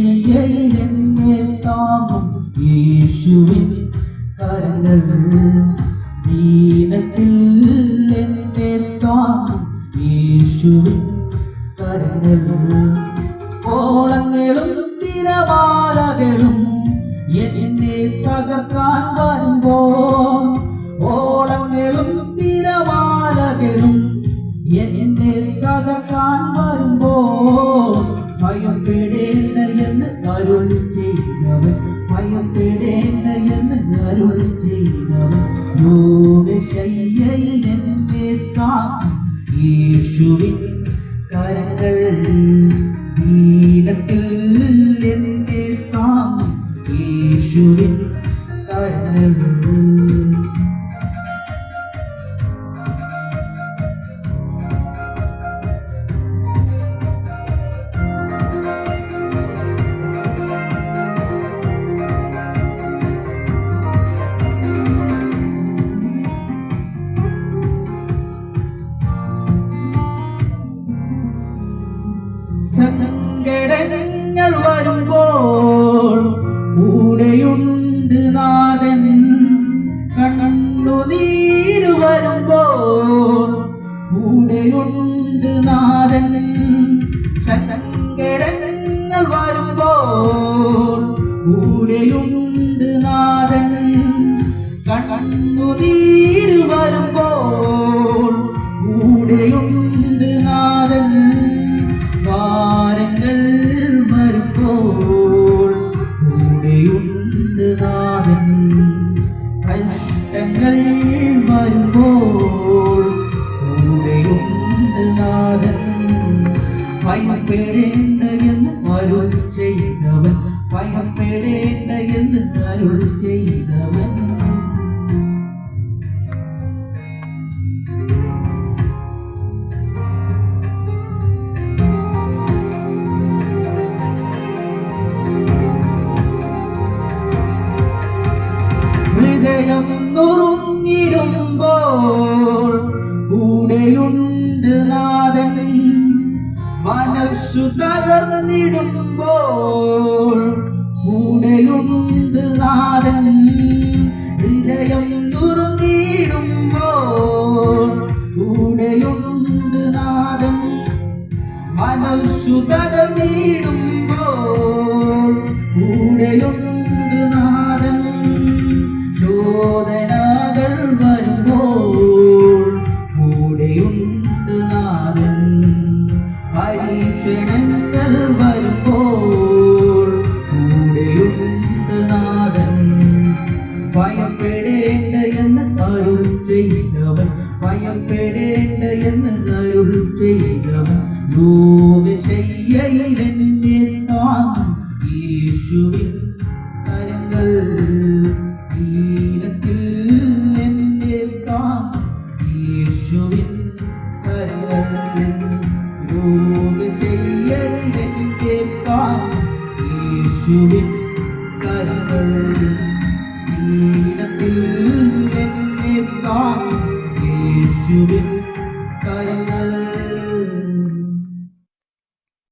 രോഗശയ്യയിലെന്നെ താങ്ങും യേശുവിൻ കരങ്ങൾ, ദീനത്തിൽ എന്നെ താങ്ങും യേശുവിൻ കരങ്ങൾ. ഓളങ്ങളും തിരമാലകളും എന്നെ തകർക്കാൻ വരുമ്പോൾ, ഓളങ്ങളും തിരമാലകളും എന്നെ തകർക്കാൻ വരുമ്പോൾ, ഭയപ്പെടേണ്ട എന്ന് അരുൾ ചെയ്തവൻ, ഭയപ്പെടേണ്ട എന്ന് അരുൾ ചെയ്തവൻ. രോഗശയ്യയിൽ എന്നെ താങ്ങും യേശുവിൻ കരങ്ങൾ, ദീനത്തിൽ എന്നെ താങ്ങും യേശുവിൻ കരങ്ങൾ. സങ്കടങ്ങൾ വരുമ്പോൾ കൂടെയുണ്ട് നാഥൻ, കണ്ണുനീര് വരുമ്പോൾ കൂടെയുണ്ട് നാഥൻ. സങ്കടങ്ങൾ വരുമ്പോൾ കൂടെയുണ്ട് നാഥൻ, കണ്ണുനീര് വരുമ്പോൾ കൂടെയുണ്ട് നാഥൻ. ഭാരങ്ങൾ വരുമ്പോൾ കൂടെയുണ്ട് നാഥൻ, കഷ്ടങ്ങൾ വരുമ്പോൾ കൂടെയുണ്ട് നാഥൻ. ഭയപ്പെടേണ്ട എന്ന് അരുൾ ചെയ്തവൻ, ഭയപ്പെടേണ്ട എന്ന് അരുൾ ചെയ്തവൻ. ഹൃദയം നുറുങ്ങിടുമ്പോൾ കൂടെയുണ്ട് നാഥൻ, മനസ്സു തകർന്നിടുമ്പോൾ കൂടെയുണ്ട് നാഥൻ. ഹൃദയം നുറുങ്ങിടുമ്പോൾ കൂടെയുണ്ട് നാഥൻ, മനസ്സു തകർന്നിടുമ്പോൾ കൂടെയുണ്ട് നാഥൻ. ചോദനകൾ വരുമ്പോൾ കൂടെയുണ്ട് നാഥൻ, പരീക്ഷണങ്ങൾ വരുമ്പോൾ കൂടെയുണ്ട് നാഥൻ. ഭയപ്പെടേണ്ട എന്ന് അരുൾ ചെയ്തവൻ, ഭയപ്പെടേണ്ട എന്ന് അരുൾ ചെയ്തവൻ. രോഗശയ്യയിൽ എന്നെ താങ്ങും യേശുവിൻ കരങ്ങൾ, ദീനത്തിൽ എന്നെ താങ്ങും യേശുവിൻ കരങ്ങൾ. രോഗശയ്യയിൽ എന്നെ താങ്ങും യേശുവിൻ കരങ്ങൾ, ദീനത്തിൽ എന്നെ താങ്ങും യേശുവിൻ